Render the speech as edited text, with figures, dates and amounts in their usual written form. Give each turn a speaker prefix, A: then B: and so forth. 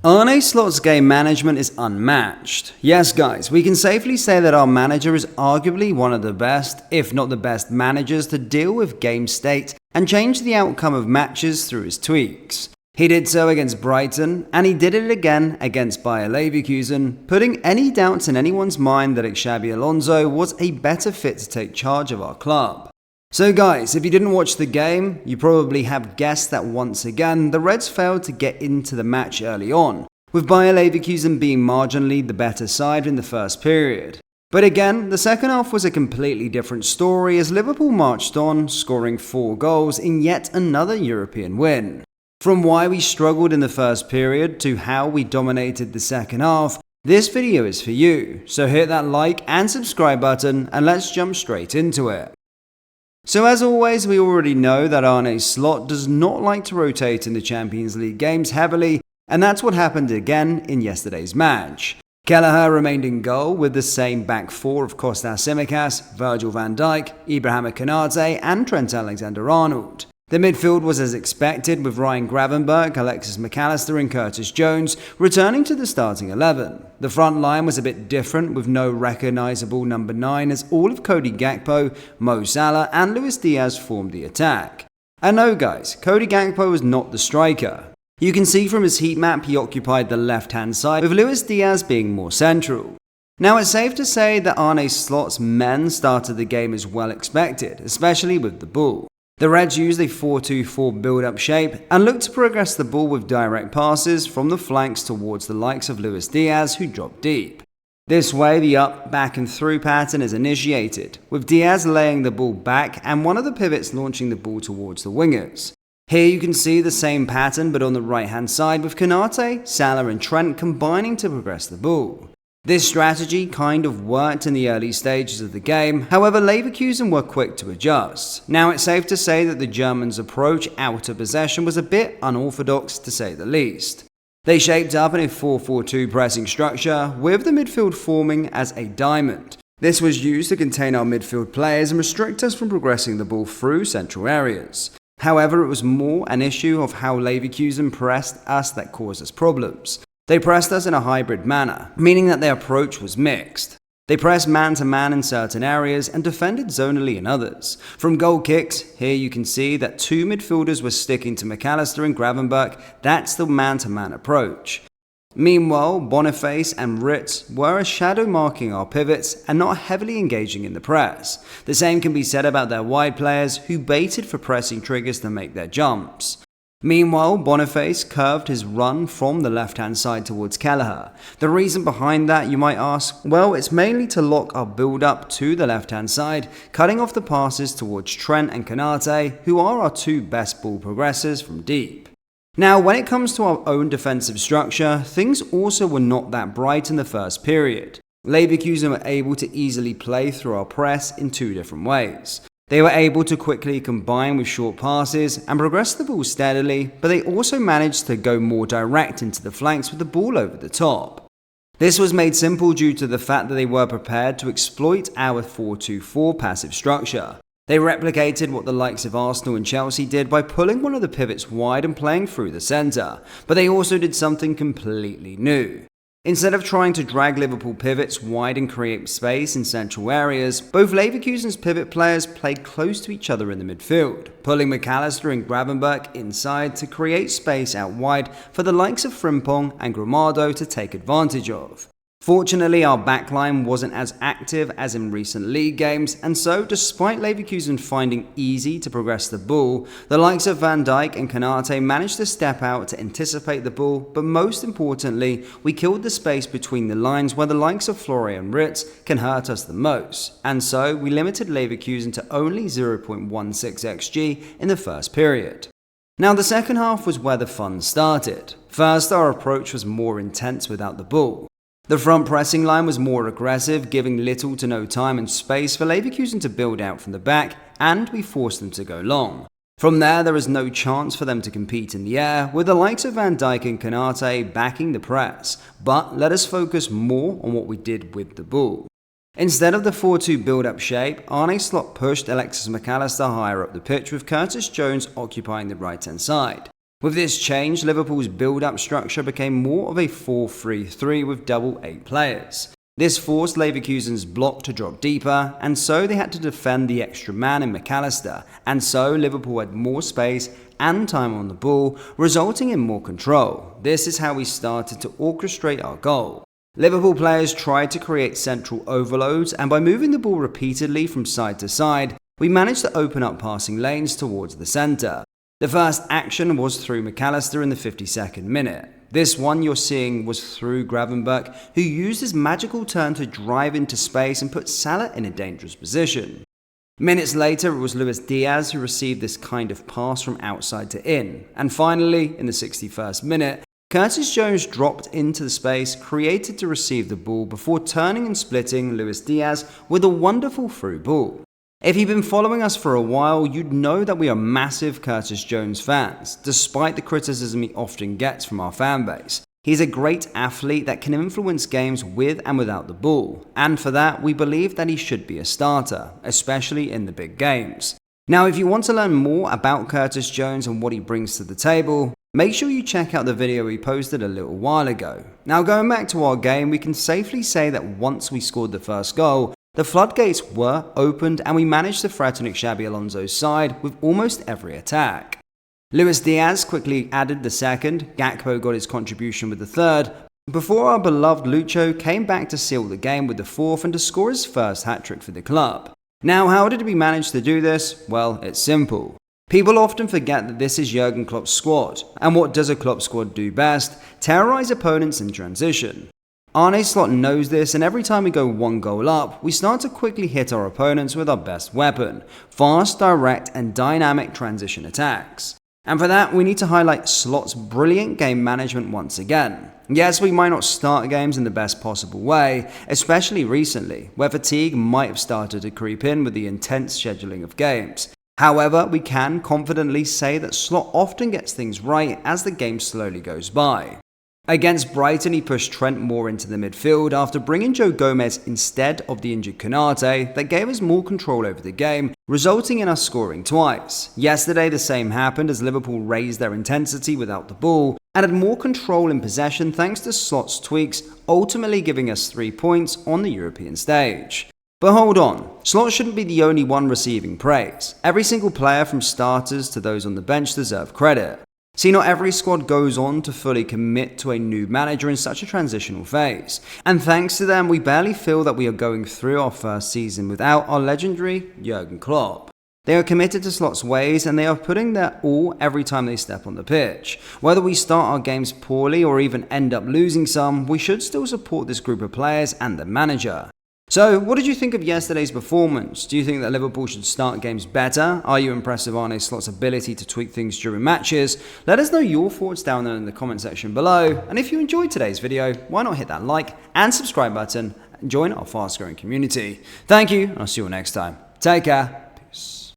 A: Arne Slot's game management is unmatched. Yes guys, we can safely say that our manager is arguably one of the best, if not the best managers to deal with game state and change the outcome of matches through his tweaks. He did so against Brighton, and he did it again against Bayer Leverkusen, putting any doubts in anyone's mind that Xabi Alonso was a better fit to take charge of our club. So guys, if you didn't watch the game, you probably have guessed that once again the Reds failed to get into the match early on, with Bayer Leverkusen being marginally the better side in the first period. But again, the second half was a completely different story as Liverpool marched on, scoring 4 goals in yet another European win. From why we struggled in the first period to how we dominated the second half, this video is for you, so hit that like and subscribe button and let's jump straight into it. So as always, we already know that Arne Slot does not like to rotate in the Champions League games heavily, and that's what happened again in yesterday's match. Kelleher remained in goal with the same back four of Kostas Tsimikas, Virgil van Dijk, Ibrahima Konate and Trent Alexander-Arnold. The midfield was as expected, with Ryan Gravenberch, Alexis McAllister and Curtis Jones returning to the starting 11. The front line was a bit different, with no recognisable number 9 as all of Cody Gakpo, Mo Salah and Luis Diaz formed the attack. And no guys, Cody Gakpo was not the striker. You can see from his heat map he occupied the left hand side, with Luis Diaz being more central. Now it's safe to say that Arne Slot's men started the game as well expected, especially with the ball. The Reds used a 4-2-4 build-up shape and looked to progress the ball with direct passes from the flanks towards the likes of Luis Diaz, who dropped deep. This way the up, back and through pattern is initiated, with Diaz laying the ball back and one of the pivots launching the ball towards the wingers. Here you can see the same pattern but on the right hand side, with Konate, Salah and Trent combining to progress the ball. This strategy kind of worked in the early stages of the game, however Leverkusen were quick to adjust. Now it's safe to say that the Germans' approach out of possession was a bit unorthodox to say the least. They shaped up in a 4-4-2 pressing structure, with the midfield forming as a diamond. This was used to contain our midfield players and restrict us from progressing the ball through central areas. However, it was more an issue of how Leverkusen pressed us that caused us problems. They pressed us in a hybrid manner, meaning that their approach was mixed. They pressed man-to-man in certain areas and defended zonally in others. From goal kicks, here you can see that 2 midfielders were sticking to McAllister and Gravenberch. That's the man-to-man approach. Meanwhile, Boniface and Ritz were a shadow marking our pivots and not heavily engaging in the press. The same can be said about their wide players, who baited for pressing triggers to make their jumps. Meanwhile, Boniface curved his run from the left-hand side towards Kelleher. The reason behind that, you might ask? Well, it's mainly to lock our build-up to the left-hand side, cutting off the passes towards Trent and Konate, who are our 2 best ball progressors from deep. Now, when it comes to our own defensive structure, things also were not that bright in the first period. Leverkusen were able to easily play through our press in 2 different ways. They were able to quickly combine with short passes and progress the ball steadily, but they also managed to go more direct into the flanks with the ball over the top. This was made simple due to the fact that they were prepared to exploit our 4-2-4 passive structure. They replicated what the likes of Arsenal and Chelsea did by pulling one of the pivots wide and playing through the centre, but they also did something completely new. Instead of trying to drag Liverpool pivots wide and create space in central areas, both Leverkusen's pivot players played close to each other in the midfield, pulling McAllister and Gravenberch inside to create space out wide for the likes of Frimpong and Gramado to take advantage of. Fortunately, our backline wasn't as active as in recent league games, and so despite Leverkusen finding easy to progress the ball, the likes of Van Dijk and Konate managed to step out to anticipate the ball, but most importantly, we killed the space between the lines where the likes of Florian Ritz can hurt us the most, and so we limited Leverkusen to only 0.16 xG in the first period. Now the second half was where the fun started. First, our approach was more intense without the ball. The front pressing line was more aggressive, giving little to no time and space for Leverkusen to build out from the back, and we forced them to go long. From there was no chance for them to compete in the air, with the likes of Van Dijk and Konate backing the press, but let us focus more on what we did with the ball. Instead of the 4-2 build-up shape, Arne Slot pushed Alexis McAllister higher up the pitch, with Curtis Jones occupying the right-hand side. With this change, Liverpool's build-up structure became more of a 4-3-3 with double 8 players. This forced Leverkusen's block to drop deeper, and so they had to defend the extra man in McAllister, and so Liverpool had more space and time on the ball, resulting in more control. This is how we started to orchestrate our goal. Liverpool players tried to create central overloads, and by moving the ball repeatedly from side to side, we managed to open up passing lanes towards the centre. The first action was through McAllister in the 52nd minute. This one you're seeing was through Gravenberch, who used his magical turn to drive into space and put Salah in a dangerous position. Minutes later, it was Luis Diaz who received this kind of pass from outside to in. And finally, in the 61st minute, Curtis Jones dropped into the space created to receive the ball before turning and splitting Luis Diaz with a wonderful through ball. If you've been following us for a while, you'd know that we are massive Curtis Jones fans, despite the criticism he often gets from our fanbase. He's a great athlete that can influence games with and without the ball, and for that, we believe that he should be a starter, especially in the big games. Now, if you want to learn more about Curtis Jones and what he brings to the table, make sure you check out the video we posted a little while ago. Now, going back to our game, we can safely say that once we scored the first goal, the floodgates were opened and we managed to threaten Xabi Alonso's side with almost every attack. Luis Diaz quickly added the second, Gakpo got his contribution with the third, before our beloved Lucho came back to seal the game with the fourth and to score his first hat-trick for the club. Now, how did we manage to do this? Well, it's simple. People often forget that this is Jurgen Klopp's squad, and what does a Klopp squad do best? Terrorize opponents in transition. Arne Slot knows this, and every time we go one goal up, we start to quickly hit our opponents with our best weapon, fast, direct, and dynamic transition attacks. And for that, we need to highlight Slot's brilliant game management once again. Yes, we might not start games in the best possible way, especially recently, where fatigue might have started to creep in with the intense scheduling of games. However, we can confidently say that Slot often gets things right as the game slowly goes by. Against Brighton, he pushed Trent more into the midfield after bringing Joe Gomez instead of the injured Konate that gave us more control over the game, resulting in us scoring twice. Yesterday, the same happened as Liverpool raised their intensity without the ball and had more control in possession thanks to Slot's tweaks, ultimately giving us 3 points on the European stage. But hold on, Slot shouldn't be the only one receiving praise. Every single player from starters to those on the bench deserve credit. See, not every squad goes on to fully commit to a new manager in such a transitional phase. And thanks to them, we barely feel that we are going through our first season without our legendary Jurgen Klopp. They are committed to Slot's ways and they are putting their all every time they step on the pitch. Whether we start our games poorly or even end up losing some, we should still support this group of players and the manager. So, what did you think of yesterday's performance? Do you think that Liverpool should start games better? Are you impressed with Arne Slot's ability to tweak things during matches? Let us know your thoughts down there in the comment section below. And if you enjoyed today's video, why not hit that like and subscribe button and join our fast growing community. Thank you, and I'll see you all next time. Take care. Peace.